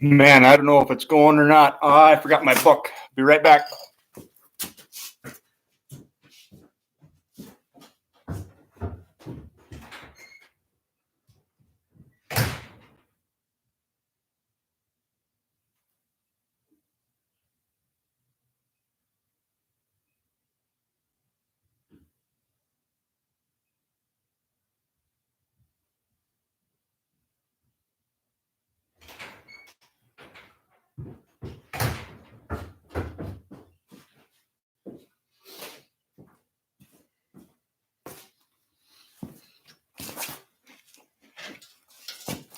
Man, I don't know if it's going or not. I forgot my book. Be right back.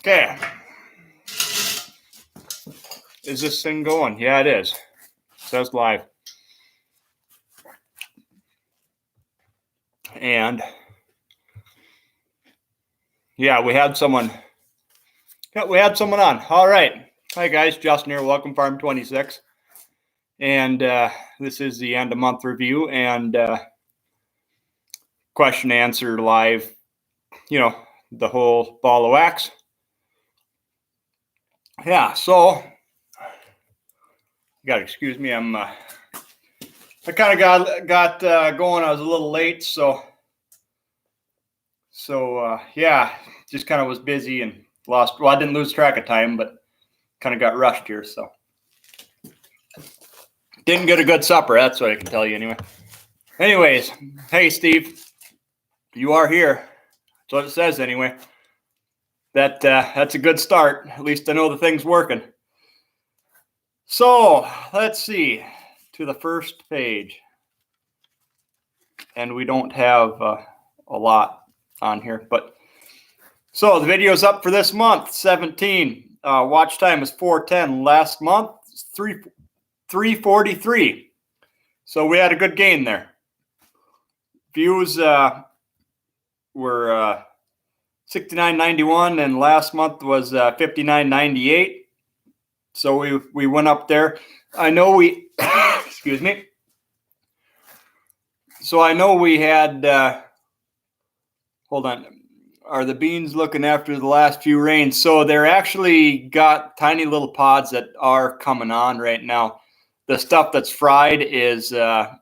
Okay. Is this thing going? Yeah, it is. It says live. And yeah, we had someone. Yeah, we had someone on. All right. Hi guys, Justin here. Welcome Farm 26. And this is the end of month review and question answer live. You know, the whole ball of wax. Yeah, so you gotta excuse me. I kind of got going. I was a little late, so yeah, just kind of was busy and lost. Well, I didn't lose track of time, but kind of got rushed here, so didn't get a good supper. That's what I can tell you anyway. Anyways, hey Steve, you are here. That's what it says anyway. That's a good start. At least I know the thing's working. So let's see to the first page, and we don't have a lot on here, but so the video's up for this month, 17. Watch time is 410. Last month, 343. So we had a good gain there. Views were 69.91, and last month was 59.98. So we went up there. I know we excuse me. So I know we had hold on. Are the beans looking after the last few rains? So they're actually got tiny little pods that are coming on right now. The stuff that's fried is yeah,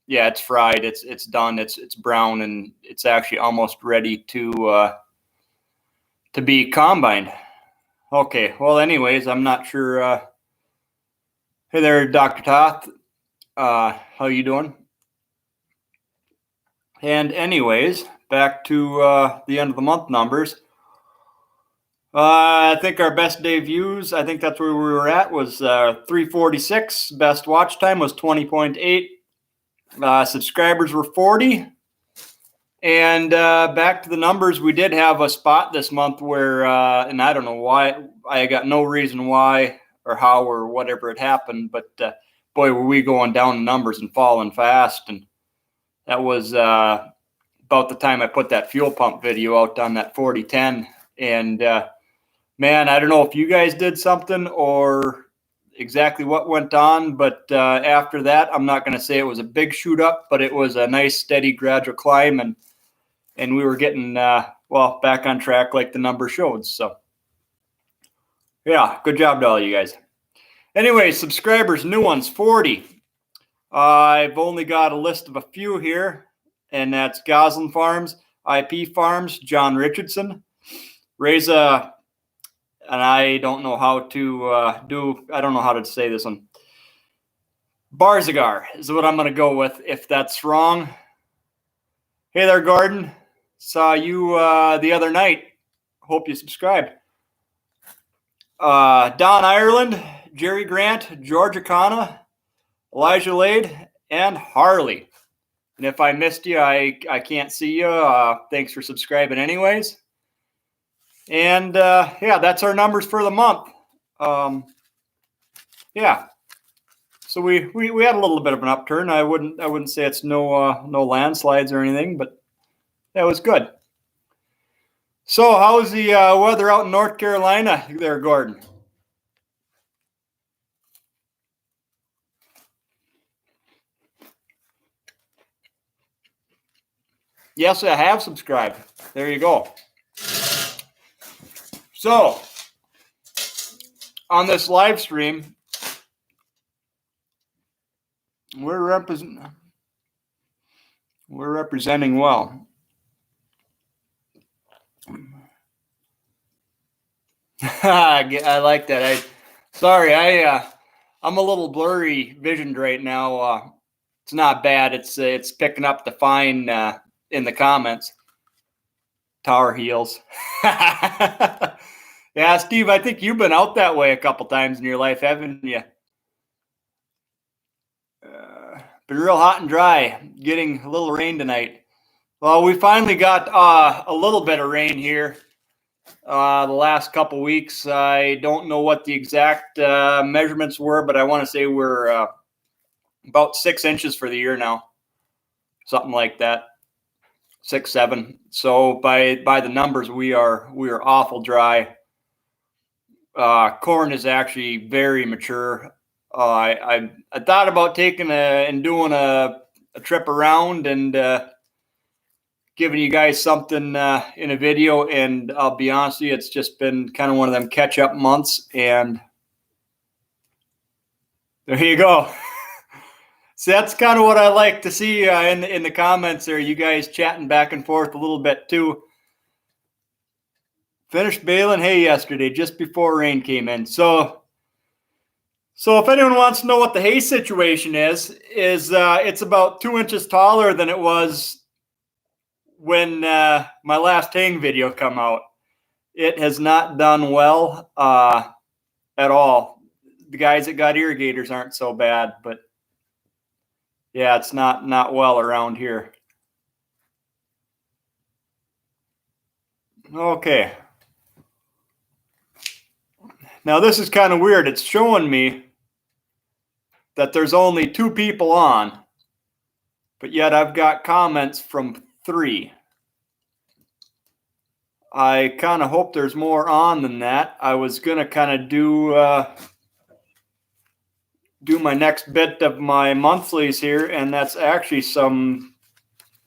it's fried. It's done. It's brown, and it's actually almost ready to be combined. Okay. Well, anyways, I'm not sure. Hey there, Dr. Toth. How you doing? And anyways, back to the end of the month numbers. I think our best day views, I think that's where we were at, was 346. Best watch time was 20.8. Subscribers were 40. And back to the numbers, we did have a spot this month where, and I don't know why, I got no reason why or how or whatever it happened, but boy, were we going down in numbers and falling fast. And that was about the time I put that fuel pump video out on that 4010. And man, I don't know if you guys did something or exactly what went on, but after that, I'm not going to say it was a big shoot up, but it was a nice, steady, gradual climb, and we were getting, well, back on track like the number showed. So, yeah, good job to all you guys. Anyway, subscribers, new ones, 40. I've only got a list of a few here, and that's Goslin Farms, IP Farms, John Richardson, Reza, and I don't know how to I don't know how to say this one. Barzagar is what I'm going to go with. If that's wrong, hey there, Gordon. Saw you the other night. Hope you subscribed. Don Ireland, Jerry Grant, Georgia Kana, Elijah Lade, and Harley. And if I missed you, I can't see you. Thanks for subscribing anyways. And yeah, that's our numbers for the month. Yeah. So we had a little bit of an upturn. I wouldn't say it's no landslides or anything, but that was good. So how's the weather out in North Carolina there, Gordon? Yes, I have subscribed. There you go. So on this live stream, we're representing well. I like that. I'm a little blurry visioned right now. It's not bad. It's picking up the fine in the comments. Tower Heels. Yeah, Steve, I think you've been out that way a couple times in your life, haven't you? Been real hot and dry. Getting a little rain tonight. Well, we finally got a little bit of rain here the last couple weeks. I don't know what the exact measurements were, but I want to say we're about 6 inches for the year now. Something like that. 6, 7. So by the numbers, we are awful dry. Corn is actually very mature. I thought about taking doing a trip around and giving you guys something in a video, and I'll be honest with you, it's just been kind of one of them catch-up months, and there you go. So that's kind of what I like to see in the comments there, you guys chatting back and forth a little bit too. Finished baling hay yesterday just before rain came in. So if anyone wants to know what the hay situation is it's about 2 inches taller than it was when my last haying video come out. It has not done well at all. The guys that got irrigators aren't so bad, but yeah, it's not well around here. Okay. Now this is kind of weird. It's showing me that there's only 2 people on, but yet I've got comments from 3. I kind of hope there's more on than that. I was going to kind of do my next bit of my monthlies here, and that's actually some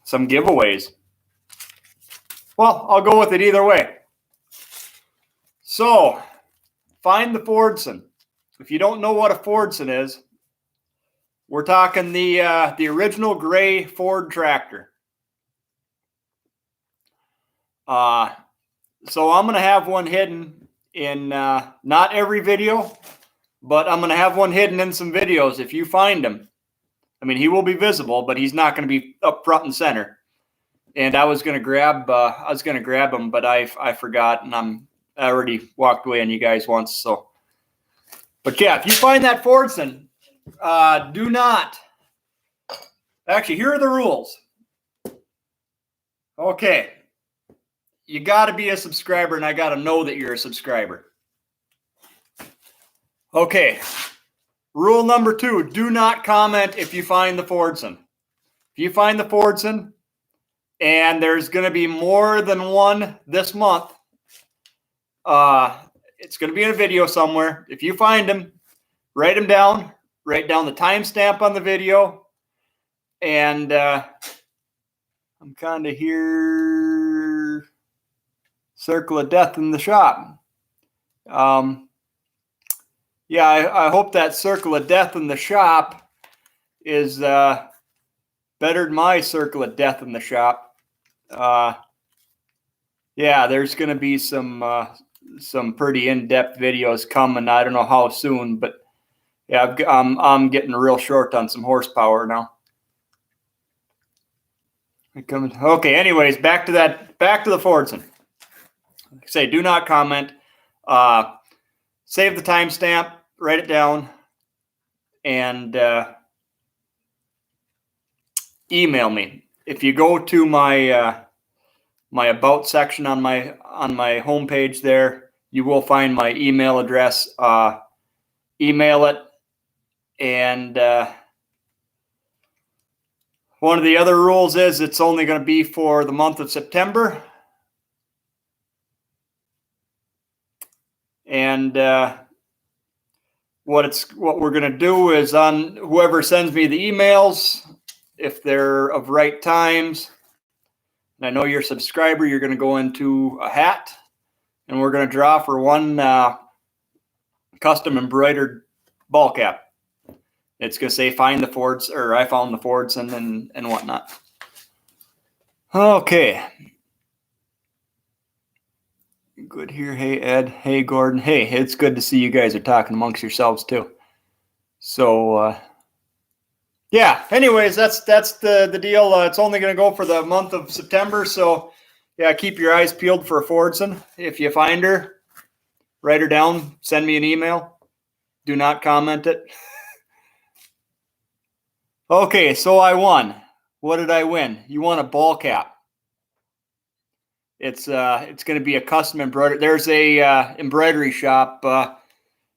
giveaways. Well, I'll go with it either way. So, find the Fordson. If you don't know what a Fordson is, we're talking the original gray Ford tractor. So I'm going to have one hidden in not every video, but I'm going to have one hidden in some videos if you find him. I mean, he will be visible, but he's not going to be up front and center. And I was going to grab him, but I forgot, and I already walked away on you guys once. So, but yeah, if you find that Fordson, do not. Actually, here are the rules. Okay. You got to be a subscriber, and I got to know that you're a subscriber. Okay. Rule number 2, do not comment if you find the Fordson. If you find the Fordson, and there's going to be more than one this month, it's going to be in a video somewhere. If you find them, write them down. Write down the timestamp on the video. And I'm kind of here. Circle of Death in the shop. Yeah, I hope that Circle of Death in the shop is better than my Circle of Death in the shop. Yeah, there's going to be some pretty in-depth videos coming. I don't know how soon, but yeah, I'm getting real short on some horsepower now. Okay, anyways, back to the Fordson. Say, do not comment. Save the timestamp, write it down, and email me. If you go to my my about section on my homepage there, you will find my email address. Email it, and one of the other rules is it's only going to be for the month of September. And what we're going to do is, on whoever sends me the emails, if they're of right times, and I know you're a subscriber, you're going to go into a hat, and we're going to draw for one custom embroidered ball cap. It's going to say find the Fords, or I found the Fordson and whatnot. Okay. Good here. Hey, Ed. Hey, Gordon. Hey, it's good to see you guys are talking amongst yourselves too. So, yeah, anyways, that's the deal. It's only going to go for the month of September. So, yeah, keep your eyes peeled for a Fordson. If you find her, write her down, send me an email. Do not comment it. Okay, so I won. What did I win? You won a ball cap. It's going to be a custom embroidery. There's a embroidery shop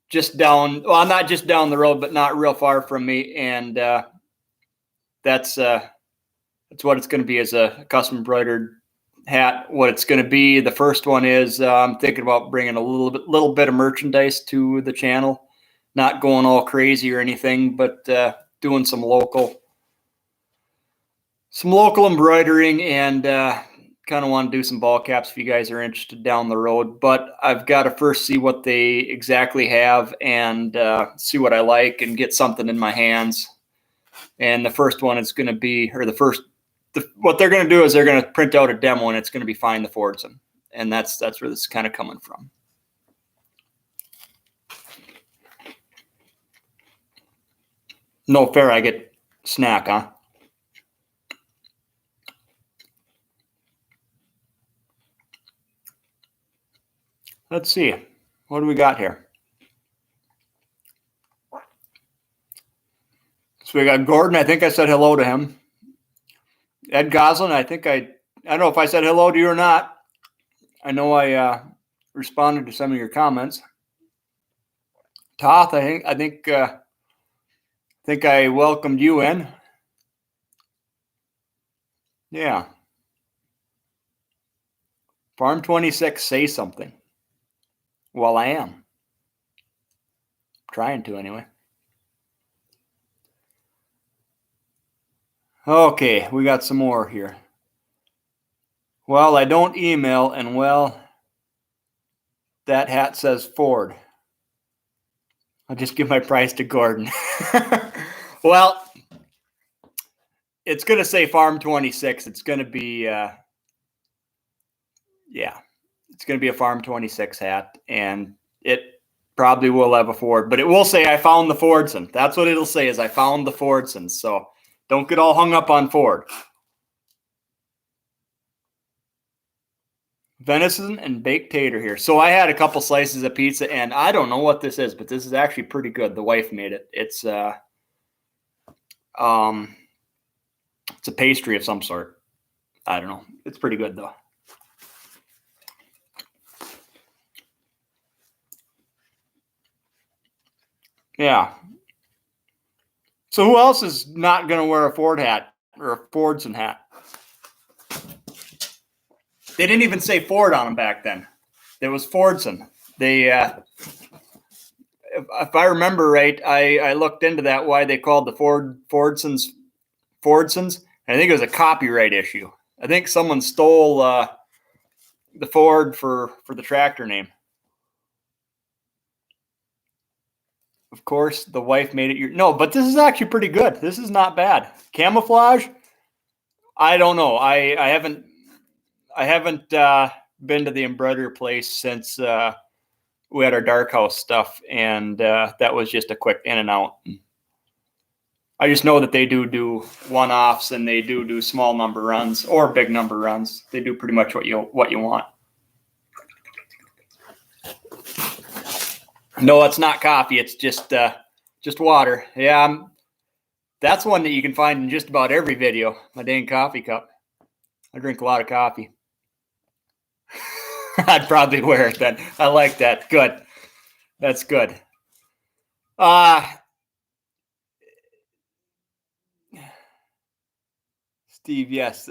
just down, well, not just down the road, but not real far from me, and that's what it's going to be, as a custom embroidered hat. What it's going to be, the first one is I'm thinking about bringing a little bit of merchandise to the channel, not going all crazy or anything, but doing some local embroidering, and kind of want to do some ball caps if you guys are interested down the road. But I've got to first see what they exactly have and see what I like and get something in my hands. And the first one is going to be, or what they're going to do is they're going to print out a demo, and it's going to be Find the Fordson. And that's where this is kind of coming from. No fair, I get snack, huh? Let's see. What do we got here? So we got Gordon. I think I said hello to him. Ed Goslin, I don't know if I said hello to you or not. I know I responded to some of your comments. Toth, I think I welcomed you in. Yeah. Farm 26, say something. Well, I am. Trying to, anyway. Okay, we got some more here. Well, I don't email, and well, that hat says Ford. I'll just give my price to Gordon. Well, it's going to say Farm 26. It's going to be, yeah, it's going to be a Farm 26 hat, and it probably will have a Ford, but it will say I found the Fordson. That's what it'll say, is I found the Fordson. So don't get all hung up on Ford. Venison and baked tater here. So I had a couple slices of pizza, and I don't know what this is, but this is actually pretty good. The wife made it. It's a pastry of some sort. I don't know. It's pretty good though. Yeah. So who else is not going to wear a Ford hat or a Fordson hat? They didn't even say Ford on them back then. It was Fordson. They, if I remember right, I looked into that, why they called the Fordsons. I think it was a copyright issue. I think someone stole the Ford for the tractor name. Of course, the wife made it. No, but this is actually pretty good. This is not bad. Camouflage? I don't know. I haven't been to the embroidery place since we had our dark house stuff, and that was just a quick in and out. I just know that they do one-offs, and they do small number runs or big number runs. They do pretty much what you want. No, it's not coffee. It's just water. Yeah, that's one that you can find in just about every video. My dang coffee cup. I drink a lot of coffee. I'd probably wear it then. I like that. Good. That's good. Steve, yes.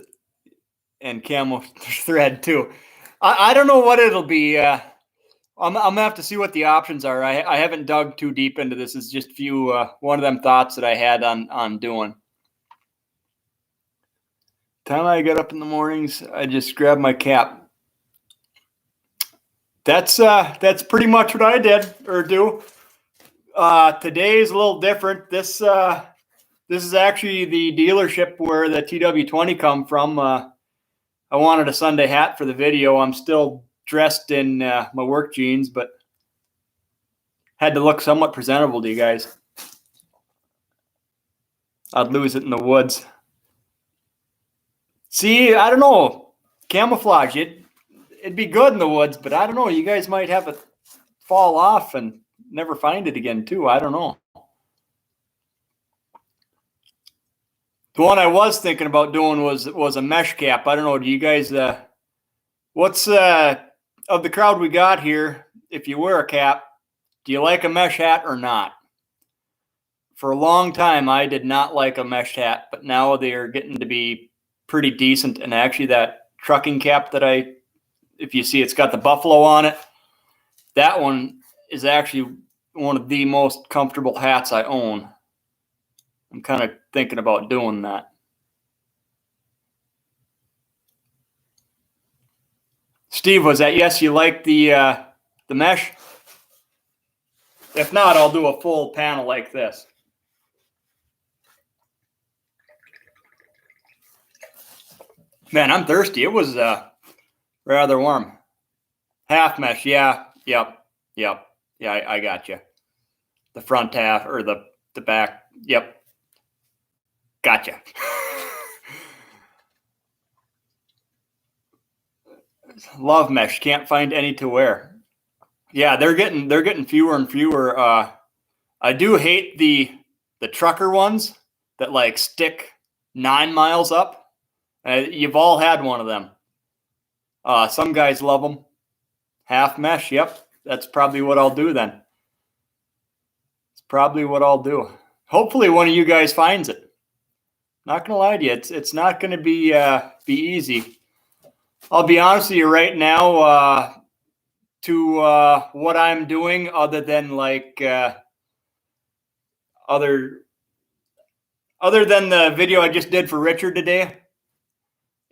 And camel thread too. I don't know what it'll be. I'm gonna have to see what the options are. I haven't dug too deep into this. It's just one of them thoughts that I had on doing. Time I get up in the mornings, I just grab my cap. That's pretty much what I did or do. Today is a little different. This is actually the dealership where the TW20 come from. I wanted a Sunday hat for the video. I'm still dressed in my work jeans, but had to look somewhat presentable to you guys. I'd lose it in the woods. See, I don't know. Camouflage, it'd be good in the woods, but I don't know. You guys might have it fall off and never find it again, too. I don't know. The one I was thinking about doing was a mesh cap. I don't know. Do you guys, what's, of the crowd we got here, if you wear a cap, do you like a mesh hat or not? For a long time, I did not like a mesh hat, but now they are getting to be pretty decent. And actually that trucking cap that if you see it's got the buffalo on it, that one is actually one of the most comfortable hats I own. I'm kind of thinking about doing that. Steve, was that yes? You like the mesh? If not, I'll do a full panel like this. Man, I'm thirsty. It was rather warm. Half mesh, yeah, yep. Yeah, I got you. The front half or the back, yep. Gotcha. Love mesh. Can't find any to wear. Yeah, they're getting fewer and fewer. I do hate the trucker ones that like stick 9 miles up. You've all had one of them. Some guys love them. Half mesh. Yep, that's probably what I'll do then. It's probably what I'll do. Hopefully, one of you guys finds it. Not gonna lie to you, it's not gonna be easy. I'll be honest with you right now. What I'm doing, other than like other than the video I just did for Richard today,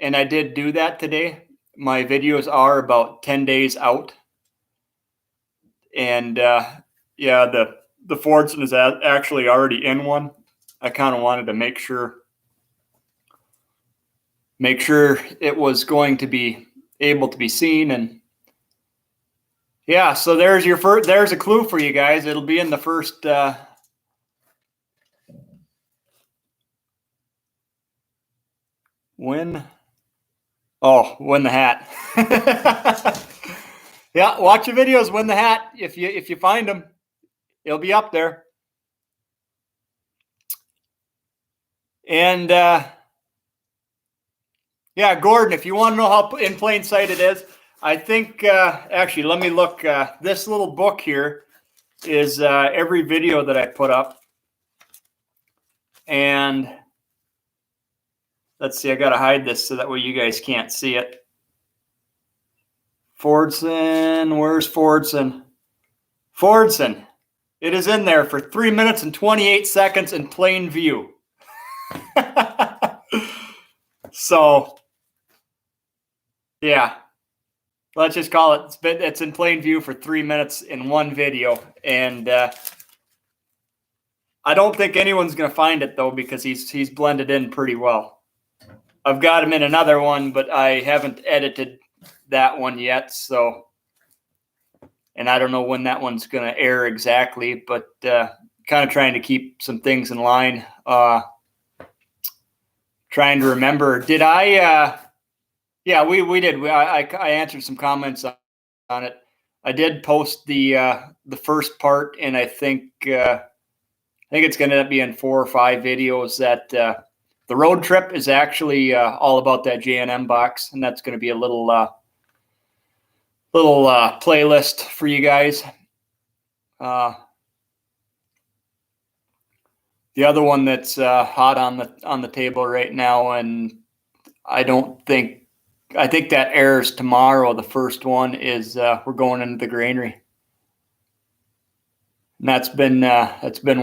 and I did do that today. My videos are about 10 days out, and yeah, the Fordson is actually already in one. I kind of wanted to make sure it was going to be able to be seen. And yeah, so there's there's a clue for you guys. It'll be in the first win the hat. Yeah, watch your videos, win the hat. If you find them, it'll be up there. And yeah, Gordon, if you want to know how in plain sight it is, I think actually, let me look. This little book here is every video that I put up. And let's see, I got to hide this so that way you guys can't see it. Fordson, where's Fordson? Fordson. It is in there for 3 minutes and 28 seconds in plain view. So, yeah, let's just call it. It's in plain view for 3 minutes in one video. And I don't think anyone's going to find it, though, because he's blended in pretty well. I've got him in another one, but I haven't edited that one yet. So, and I don't know when that one's going to air exactly, but kind of trying to keep some things in line. Trying to remember, did I? Yeah, we did. I answered some comments on it. I did post the first part, and I think it's going to end up being 4 or 5 videos. That the road trip is actually all about that J&M box, and that's going to be a little playlist for you guys. The other one that's hot on the table right now, and I think that airs tomorrow. The first one is we're going into the granary, and that's been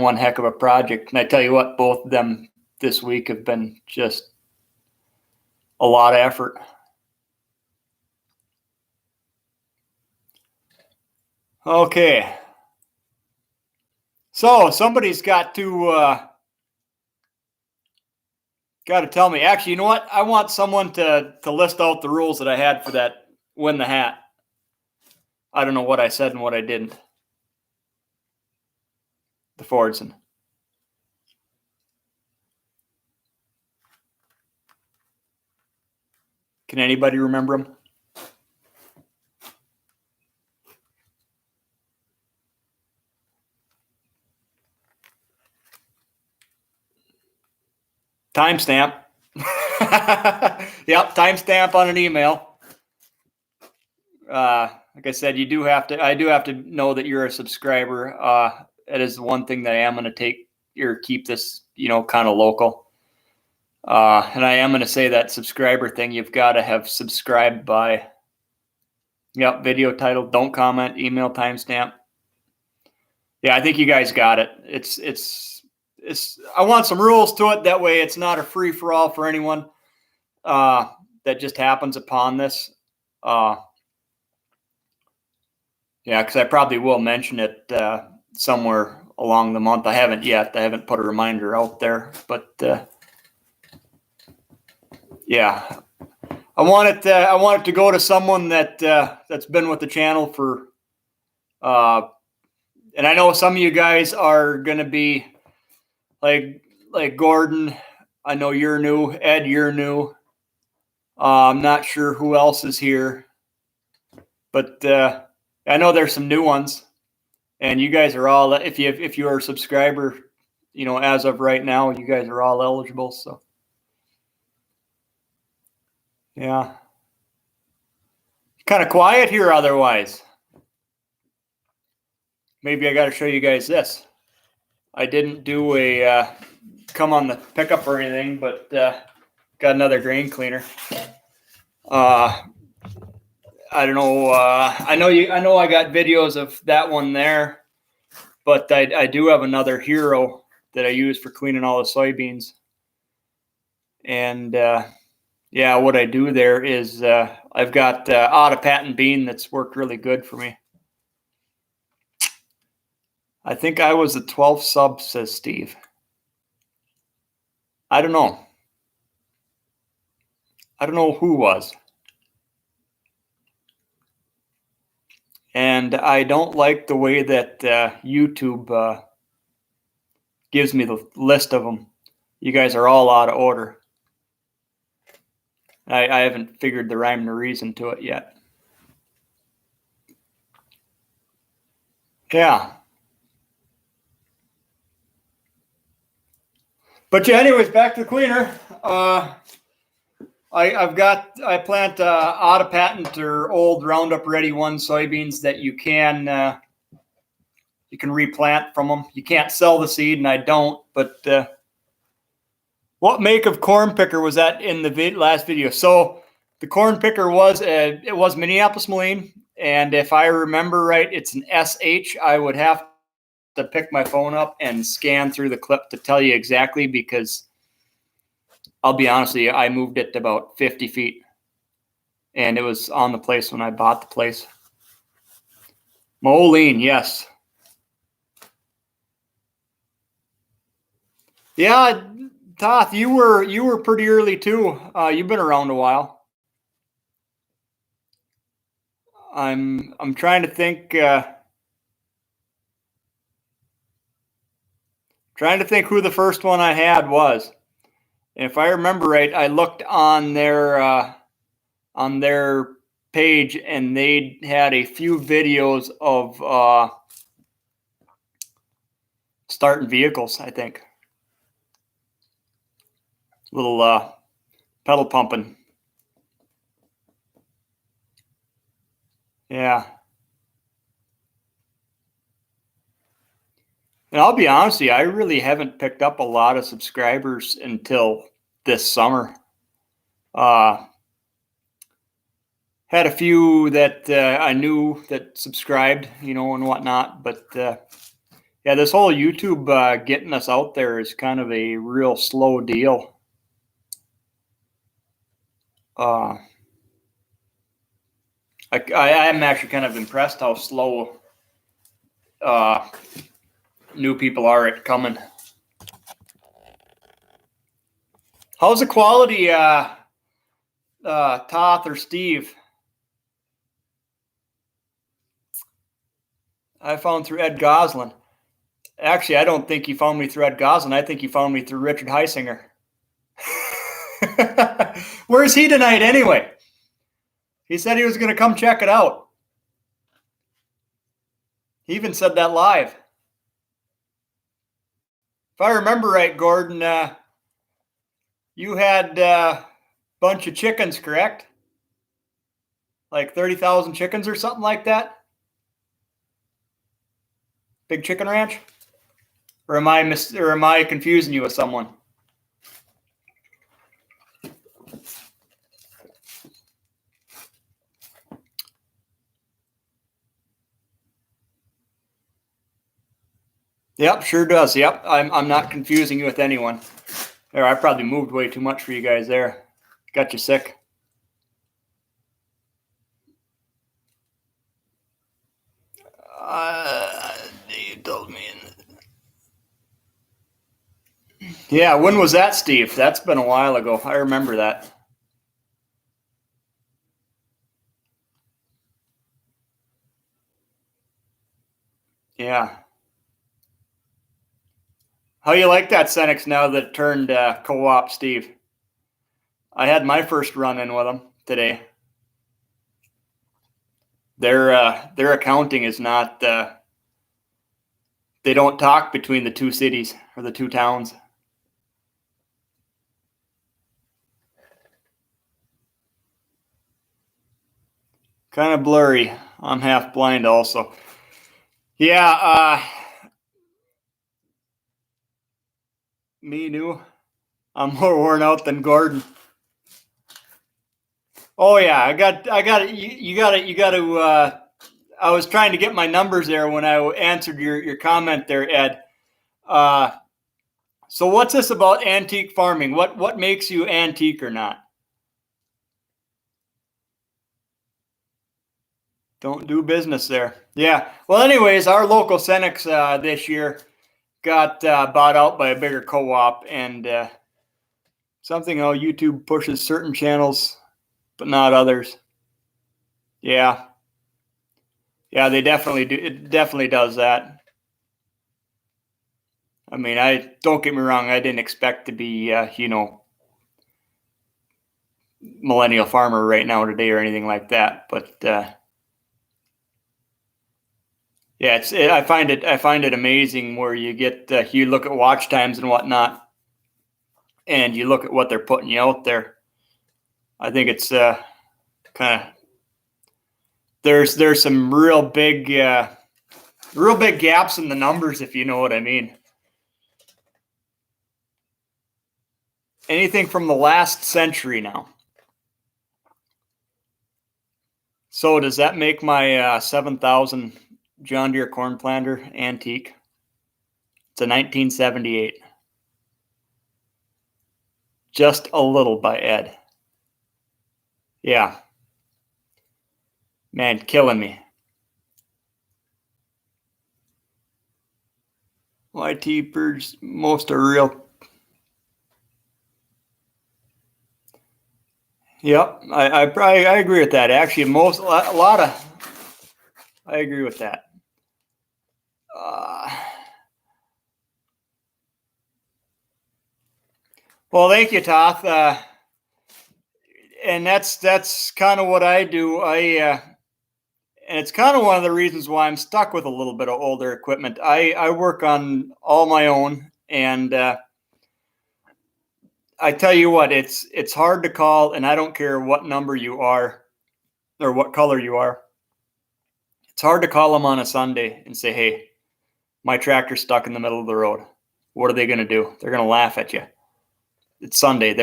one heck of a project. And I tell you what, both of them this week have been just a lot of effort. Okay. So somebody's got to tell me. Actually, you know what? I want someone to list out the rules that I had for that win the hat. I don't know what I said and what I didn't. The Fordson. Can anybody remember them? Timestamp. Yep, timestamp on an email. Like I said, I do have to know that you're a subscriber. It is one thing that I am going to keep this, kind of local. And I am going to say that subscriber thing, you've got to have subscribed by, video title, don't comment, email, timestamp. Yeah, I think you guys got it. It's I want some rules to it. That way it's not a free for all for anyone that just happens upon this. Yeah, because I probably will mention it somewhere along the month. I haven't yet. I haven't put a reminder out there, but yeah, I want it to go to someone that's been with the channel for. And I know some of you guys are going to be like Gordon. I know you're new. Ed, you're new. I'm not sure who else is here, but I know there's some new ones, and you guys are all, if you are a subscriber, as of right now, you guys are all eligible. So yeah, kind of quiet here otherwise. Maybe I got to show you guys this. I didn't do a come on the pickup or anything, but got another grain cleaner. I don't know. I know I got videos of that one there, but I do have another Hero that I use for cleaning all the soybeans. And yeah, what I do there is I've got out of patent bean that's worked really good for me. I think I was the 12th sub, says Steve. I don't know. I don't know who was. And I don't like the way that YouTube gives me the list of them. You guys are all out of order. I haven't figured the rhyme or reason to it yet. Yeah. But yeah, anyways, back to the cleaner. I plant out of patent or old Roundup Ready 1 soybeans that you can replant from them. You can't sell the seed, and I don't. But what make of corn picker was that in the last video? So the corn picker was Minneapolis Moline, and if I remember right, it's an SH. I would have to pick my phone up and scan through the clip to tell you exactly, because I'll be honest with you, I moved it about 50 feet, and it was on the place when I bought the place. Moline, yes. Yeah, Toth, you were pretty early too. You've been around a while. I'm trying to think. Trying to think who the first one I had was. And if I remember right, I looked on their page, and they had a few videos of starting vehicles, I think. Little pedal pumping. Yeah. And I'll be honest with you, I really haven't picked up a lot of subscribers until this summer. Had a few that I knew that subscribed, and whatnot. But yeah, this whole YouTube getting us out there is kind of a real slow deal. I am actually kind of impressed how slow new people are coming. How's the quality, Toth or Steve? I found through Ed Goslin. Actually, I don't think you found me through Ed Goslin. I think you found me through Richard Heisinger. Where's he tonight anyway? He said he was going to come check it out. He even said that live. If I remember right, Gordon, you had a bunch of chickens, correct? Like 30,000 chickens or something like that? Big chicken ranch? Or am I confusing you with someone? Yep, sure does. Yep, I'm not confusing you with anyone. There, I probably moved way too much for you guys there. Got you sick. You told me. Yeah, when was that, Steve? That's been a while ago. I remember that. Yeah. How you like that Cenex now that it turned co-op, Steve? I had my first run-in with them today. Their accounting is not. They don't talk between the two cities or the two towns. Kind of blurry. I'm half blind also. Yeah, me new. I'm more worn out than Gordon. Oh yeah, I got it. You got to. I was trying to get my numbers there when I answered your comment there, Ed. So what's this about antique farming? What makes you antique or not? Don't do business there. Yeah. Well, anyways, our local Cenex this year got bought out by a bigger co-op, and something how YouTube pushes certain channels, but not others. Yeah. Yeah, they definitely do. It definitely does that. I mean, I don't get me wrong. I didn't expect to be, millennial farmer right now today or anything like that. But yeah, I find it amazing where you get you look at watch times and whatnot, and you look at what they're putting you out there. I think it's kind of there's some real big gaps in the numbers, if you know what I mean. Anything from the last century now. So does that make my 7,000 John Deere corn planter antique? It's a 1978. Just a little by Ed. Yeah. Man, killing me. YT birds, most are real. Yep, I agree with that. Actually, I agree with that. Well, thank you, Toth. And that's kind of what I do. And it's kind of one of the reasons why I'm stuck with a little bit of older equipment. I work on all my own, and I tell you what, it's hard to call, and I don't care what number you are or what color you are. It's hard to call them on a Sunday and say, hey, my tractor's stuck in the middle of the road. What are they going to do? They're going to laugh at you. It's Sunday.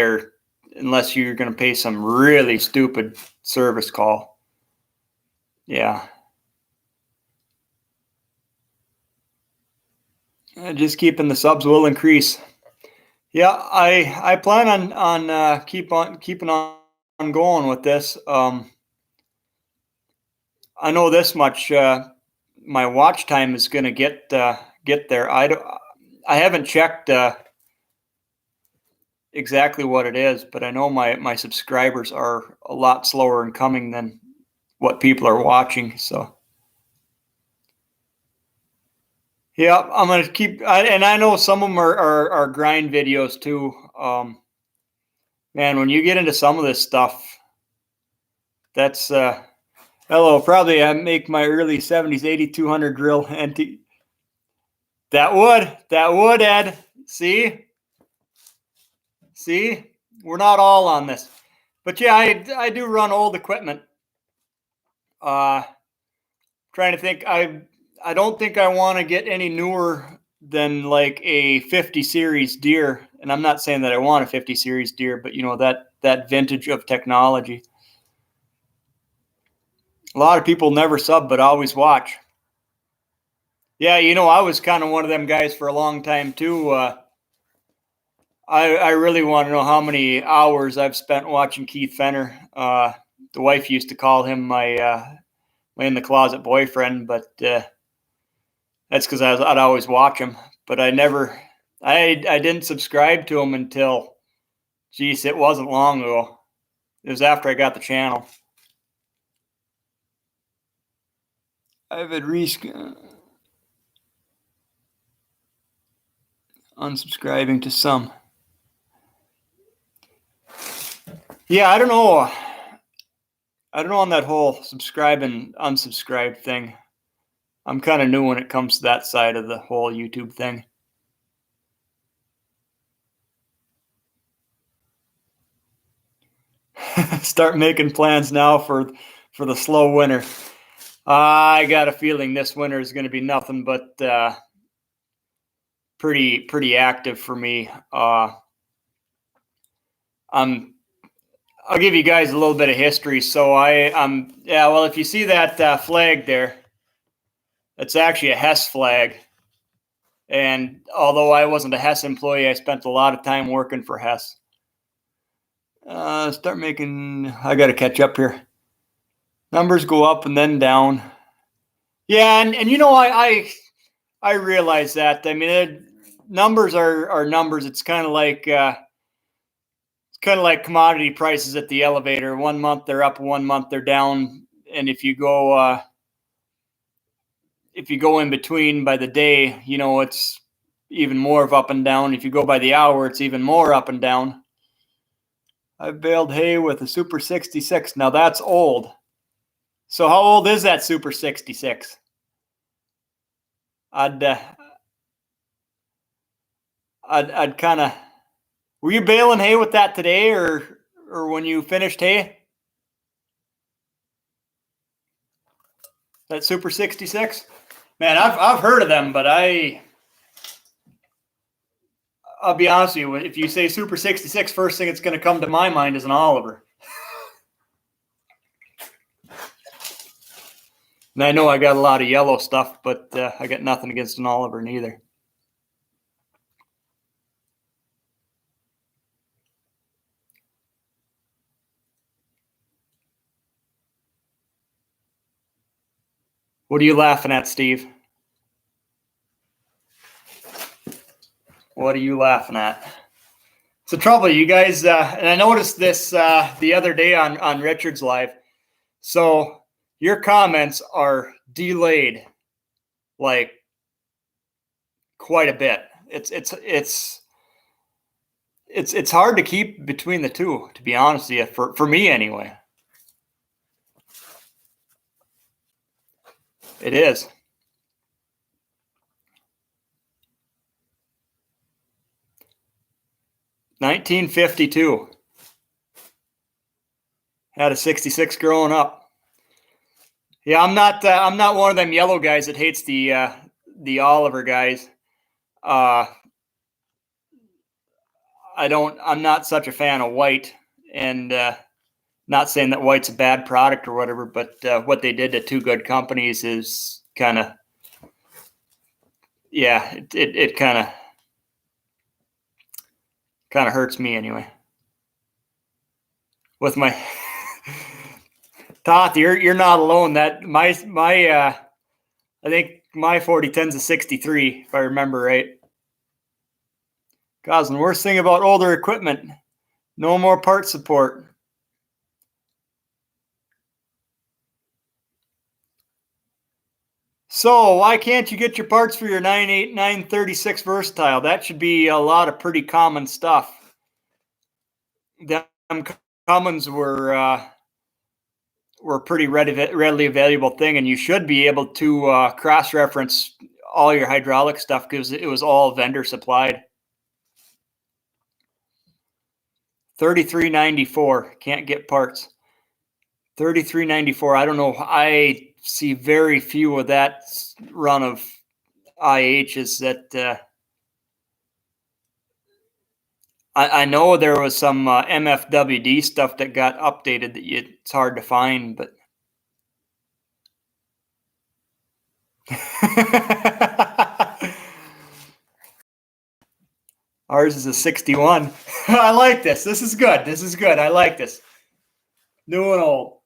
Unless you're going to pay some really stupid service call. Yeah. Just keeping the subs will increase. Yeah, I plan on keeping on going with this. I know this much. My watch time is going to get get there. I haven't checked exactly what it is, but I know my subscribers are a lot slower in coming than what people are watching. So yeah, I'm gonna keep. And I know some of them are grind videos too. Man, when you get into some of this stuff, that's hello. Probably I make my early 70s 8200 drill NT. That would Ed. See, we're not all on this, but yeah, I do run old equipment. Trying to think. I don't think I want to get any newer than like a 50 series Deere. And I'm not saying that I want a 50 series Deere, but you know, that vintage of technology. A lot of people never sub, but always watch. Yeah, you know, I was kind of one of them guys for a long time too. I really want to know how many hours I've spent watching Keith Fenner. The wife used to call him my in the closet boyfriend, but that's because I'd always watch him. But I didn't subscribe to him until, geez, it wasn't long ago. It was after I got the channel. I've had unsubscribing to some. Yeah, I don't know. I don't know on that whole subscribe and unsubscribe thing. I'm kind of new when it comes to that side of the whole YouTube thing. Start making plans now for the slow winter. I got a feeling this winter is going to be nothing but pretty active for me. I'll give you guys a little bit of history. So well, if you see that flag there, it's actually a Hess flag. And although I wasn't a Hess employee, I spent a lot of time working for Hess. I got to catch up here. Numbers go up and then down. Yeah, and you know, I realize that. I mean, numbers are numbers. It's kind of like commodity prices at the elevator. 1 month they're up, 1 month they're down, and if you go in between by the day, you know, it's even more of up and down. If you go by the hour, it's even more up and down. I've baled hay with a Super 66. Now that's old. So how old is that Super 66? I'd kind of. Were you baling hay with that today, or when you finished hay? That Super 66? Man, I've heard of them, but I'll be honest with you. If you say Super 66, first thing that's going to come to my mind is an Oliver. And I know I got a lot of yellow stuff, but I got nothing against an Oliver neither. What are you laughing at, Steve? What are you laughing at? It's the trouble, you guys. And I noticed this the other day on Richard's Live. So your comments are delayed, like quite a bit. It's hard to keep between the two, to be honest with you, for me anyway. It is. $19.52. Had a 66 growing up. Yeah, I'm not one of them yellow guys that hates the Oliver guys. I'm not such a fan of white, and not saying that white's a bad product or whatever, but what they did to Two Good Companies is kind of, yeah, it kind of hurts me anyway. With my Toth, you're not alone. That my I think my 4010's a 63, if I remember right. Goslin, worst thing about older equipment, no more part support. So why can't you get your parts for your 9.8, 936 Versatile? That should be a lot of pretty common stuff. Them commons were pretty readily available thing, and you should be able to cross-reference all your hydraulic stuff because it was all vendor supplied. 33.94, can't get parts. 33.94, I don't know. I see very few of that run of IHs that I know there was some MFWD stuff that got updated that it's hard to find, but ours is a 61. I like this. This is good. This is good. I like this. New and old.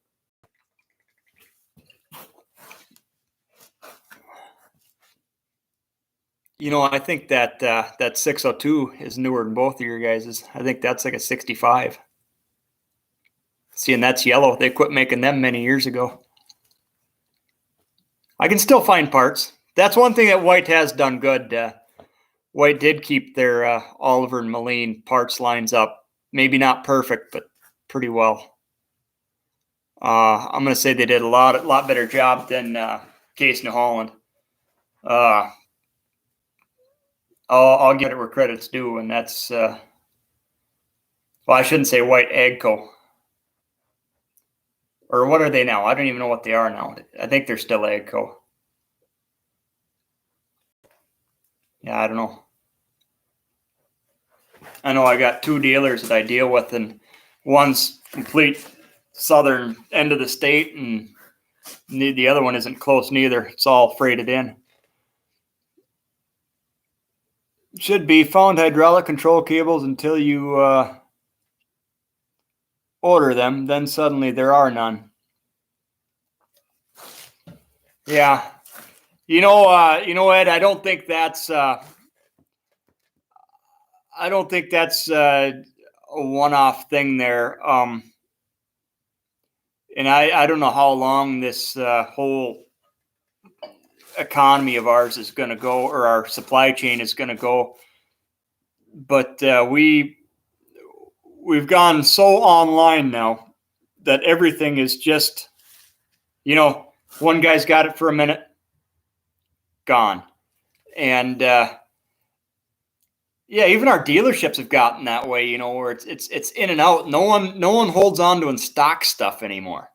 You know, I think that that 602 is newer than both of your guys's. I think that's like a 65. See, and that's yellow. They quit making them many years ago. I can still find parts. That's one thing that White has done good. White did keep their Oliver and Moline parts lines up. Maybe not perfect, but pretty well. I'm going to say they did a lot better job than Case New Holland. I'll get it where credit's due, and that's well, I shouldn't say White Agco. Or what are they now? I don't even know what they are now. I think they're still Agco. Yeah, I don't know. I know I got two dealers that I deal with, and one's complete southern end of the state, and the other one isn't close neither. It's all freighted in. Should be found hydraulic control cables until you order them. Then suddenly there are none. Yeah, you know, Ed. I don't think that's a one-off thing there. And I don't know how long this whole economy of ours is going to go, or our supply chain is going to go. But we've gone so online now that everything is just, you know, one guy's got it for a minute, gone. And yeah, even our dealerships have gotten that way, you know, where it's in and out. No one holds on to and stock stuff anymore.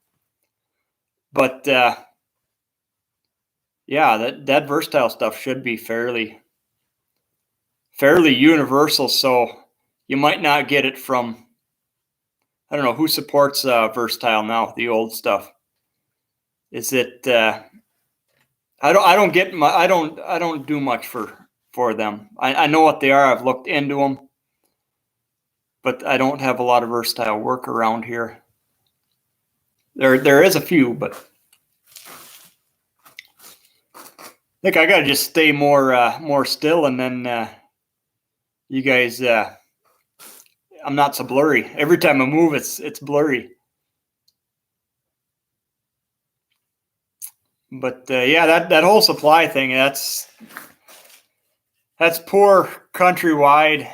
But yeah, that Versatile stuff should be fairly universal. So you might not get it from, I don't know who supports Versatile now, the old stuff. Is it I don't do much for them. I know what they are. I've looked into them, but I don't have a lot of Versatile work around here. There is a few, but I think I gotta just stay more still, and then you guys, I'm not so blurry. Every time I move, it's blurry. But yeah, that whole supply thing, that's poor countrywide.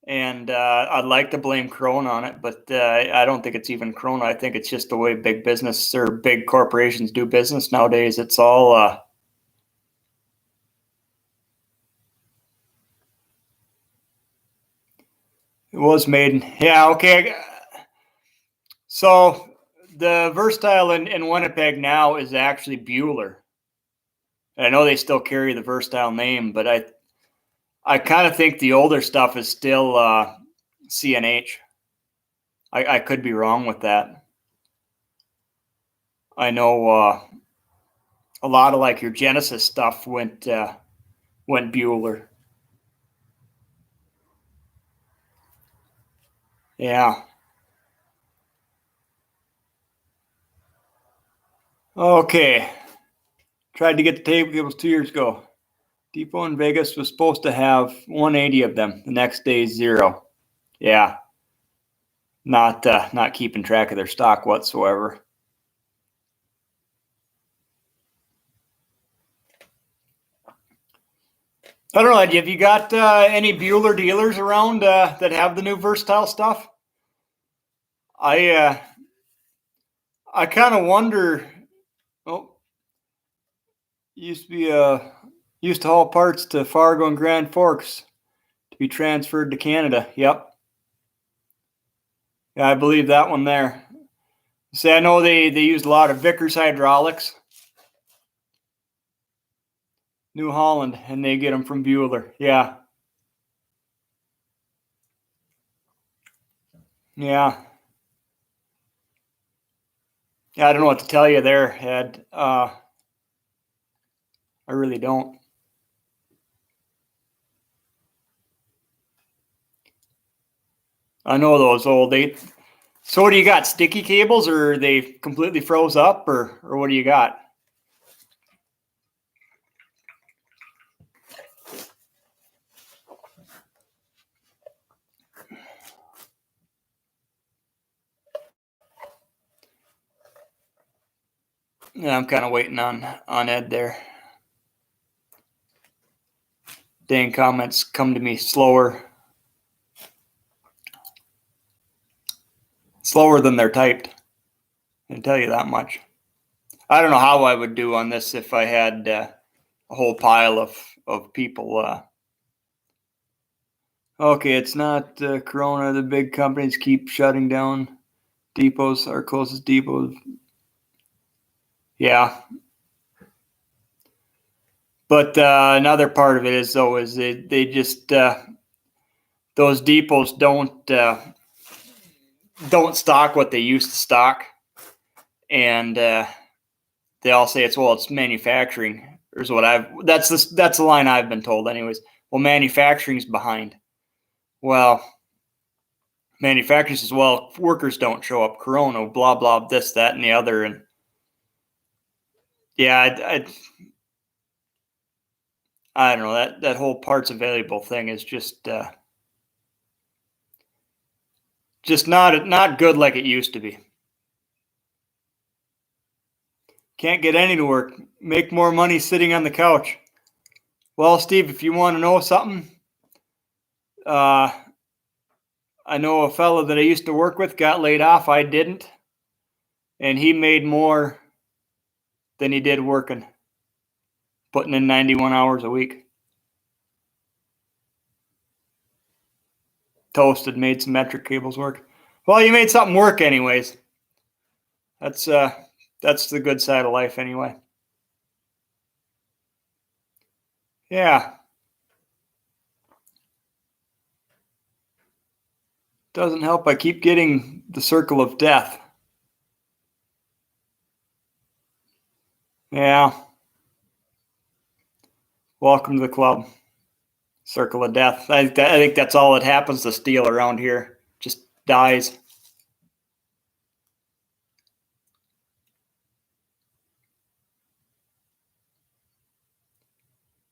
And I'd like to blame Corona on it, but I don't think it's even Corona. I think it's just the way big business or big corporations do business nowadays. It's all it was made. Yeah, okay. So the Versatile in Winnipeg now is actually Bueller. I know they still carry the Versatile name, but I kind of think the older stuff is still CNH. I could be wrong with that. I know a lot of like your Genesis stuff went Bueller. Yeah. Okay. Tried to get the table cables 2 years ago. Depot in Vegas was supposed to have 180 of them. The next day, 0. Yeah. Not keeping track of their stock whatsoever. I don't know. Have you got any Bueller dealers around that have the new Versatile stuff? I kind of wonder. Oh, used to haul parts to Fargo and Grand Forks to be transferred to Canada. Yep. Yeah, I believe that one there. See, I know they used a lot of Vickers hydraulics, New Holland, and they get them from Bueller. Yeah. Yeah. Yeah, I don't know what to tell you there, Ed. I really don't. I know those old eight. So what do you got? Sticky cables, or they completely froze up, or what do you got? Yeah, I'm kind of waiting on Ed there. Dang, comments come to me slower than they're typed. I can tell you that much. I don't know how I would do on this if I had a whole pile of people. Okay, it's not Corona. The big companies keep shutting down depots. Our closest depot. Yeah. But another part of it is they just those depots don't stock what they used to stock, and they all say it's manufacturing. Is what that's the line I've been told anyways. Well, manufacturing's behind. Well, manufacturing says, well, workers don't show up. Corona, blah blah, this, that, and the other, and yeah, I don't know, that whole parts available thing is just not good like it used to be. Can't get any to work. Make more money sitting on the couch. Well, Steve, if you want to know something, I know a fellow that I used to work with got laid off. I didn't, and he made more than he did working, putting in 91 hours a week. Toasted, made some metric cables work. Well, you made something work anyways. That's the good side of life anyway. Yeah. Doesn't help. I keep getting the circle of death. Yeah. Welcome to the club. Circle of death. I think that's all that happens to steel around here. Just dies.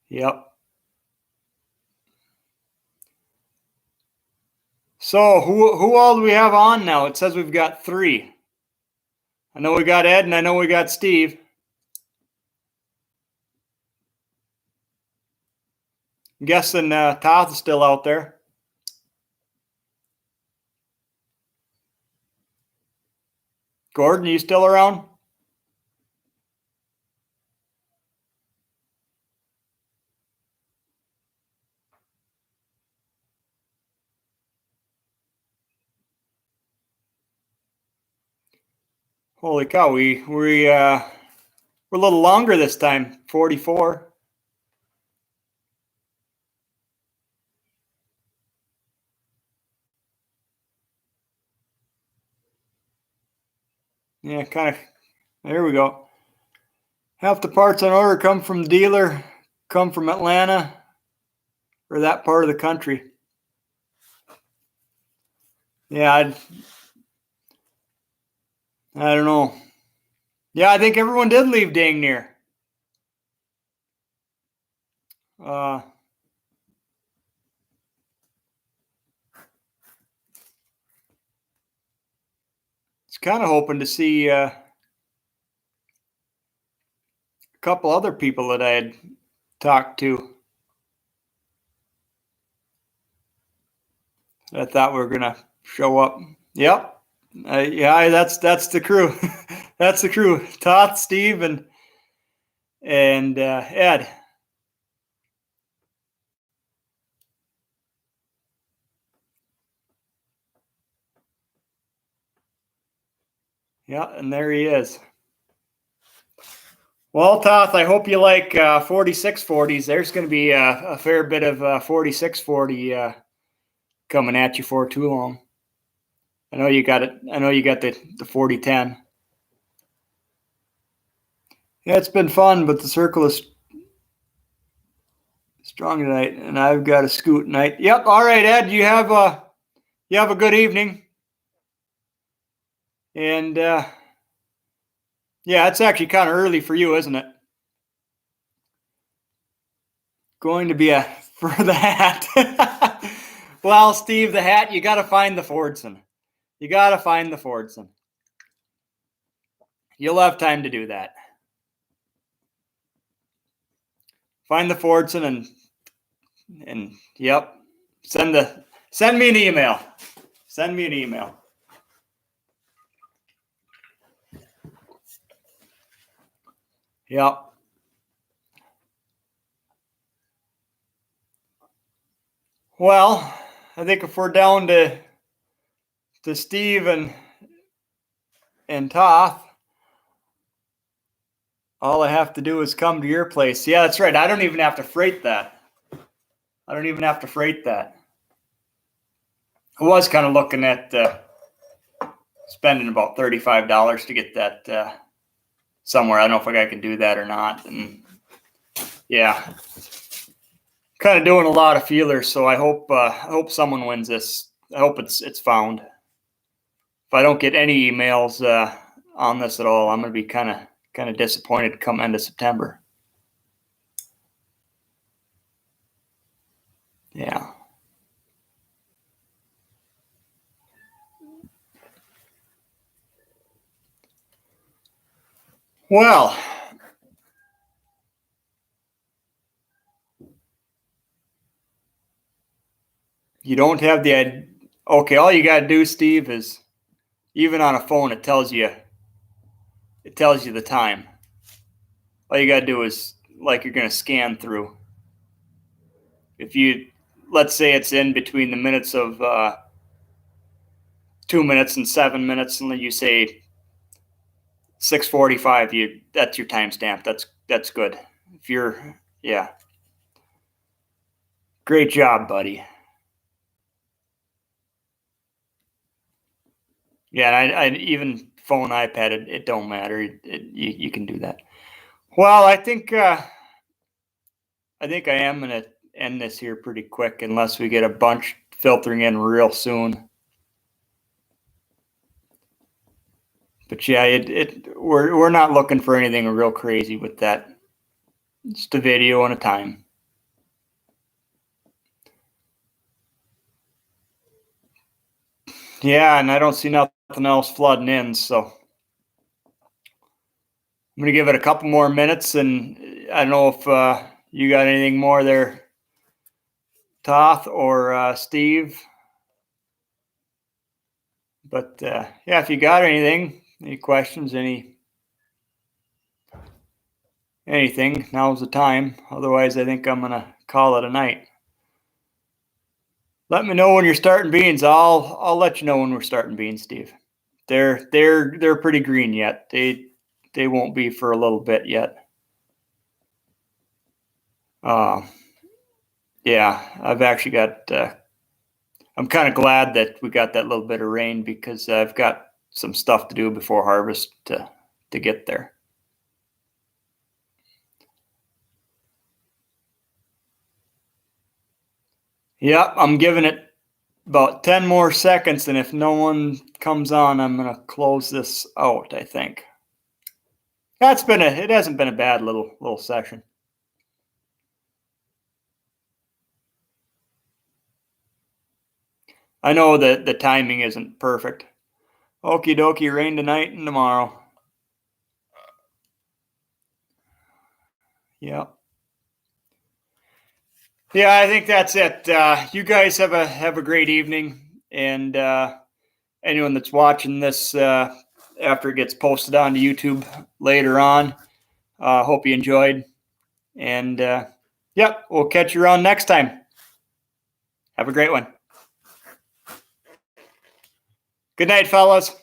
Yep. So who all do we have on now? It says we've got 3. I know we got Ed, and I know we got Steve. I'm guessing Toth is still out there. Gordon, are you still around? Holy cow, we're a little longer this time. 44. Yeah, kind of. There we go. Half the parts on order come from the dealer, come from Atlanta, or that part of the country. Yeah, I don't know. Yeah, I think everyone did leave dang near. It's kind of hoping to see a couple other people that I had talked to. I thought we were gonna show up. Yep. Yeah, that's the crew. That's the crew. Toth, Steve, and Ed. Yeah, and there he is. Well, Toth, I hope you like 4640s. There's going to be a fair bit of 4640 coming at you for too long. I know you got it. I know you got the 4010. Yeah, it's been fun, but the circle is strong tonight, and I've got a scoot tonight. Yep. All right, Ed. You have a good evening. And yeah, it's actually kind of early for you, isn't it? Going to be for the hat. Well, Steve, the hat, you got to find the Fordson. You got to find the Fordson. You'll have time to do that. Find the Fordson and yep, send me an email. Send me an email. Yep. Well, I think if we're down to Steve and Toth, all I have to do is come to your place. Yeah, that's right. I don't even have to freight that. I was kind of looking at spending about $35 to get that somewhere. I don't know if I can do that or not. And yeah, kind of doing a lot of feelers. So I hope someone wins this. I hope it's found. If I don't get any emails on this at all, I'm going to be kind of disappointed come end of September. Yeah. Well, you don't have the okay. All you got to do, Steve, is even on a phone, it tells you the time. All you got to do is like you're going to scan through. If you let's say it's in between the minutes of 2 minutes and 7 minutes, and then you say 6:45, that's your timestamp. That's good. If you're great job, buddy. Yeah, I even phone, iPad, it don't matter. You can do that. Well, I think I am gonna end this here pretty quick, unless we get a bunch filtering in real soon. But yeah, we're not looking for anything real crazy with that. Just a video and a time. Yeah, and I don't see nothing else flooding in, so I'm gonna give it a couple more minutes, and I don't know if you got anything more there, Toth or Steve. But yeah, if you got anything, any questions, anything, now's the time. Otherwise, I think I'm gonna call it a night. Let me know when you're starting beans. I'll let you know when we're starting beans, Steve. They're pretty green yet. They won't be for a little bit yet. Yeah, I've actually got. I'm kind of glad that we got that little bit of rain, because I've got some stuff to do before harvest to get there. Yep, I'm giving it about 10 more seconds, and if no one comes on, I'm going to close this out, I think. It hasn't been a bad little session. I know that the timing isn't perfect. Okie dokie, rain tonight and tomorrow. Yeah. Yeah, I think that's it. You guys have a great evening, and anyone that's watching this after it gets posted onto YouTube later on, hope you enjoyed. And yep, we'll catch you around next time. Have a great one. Good night, fellas.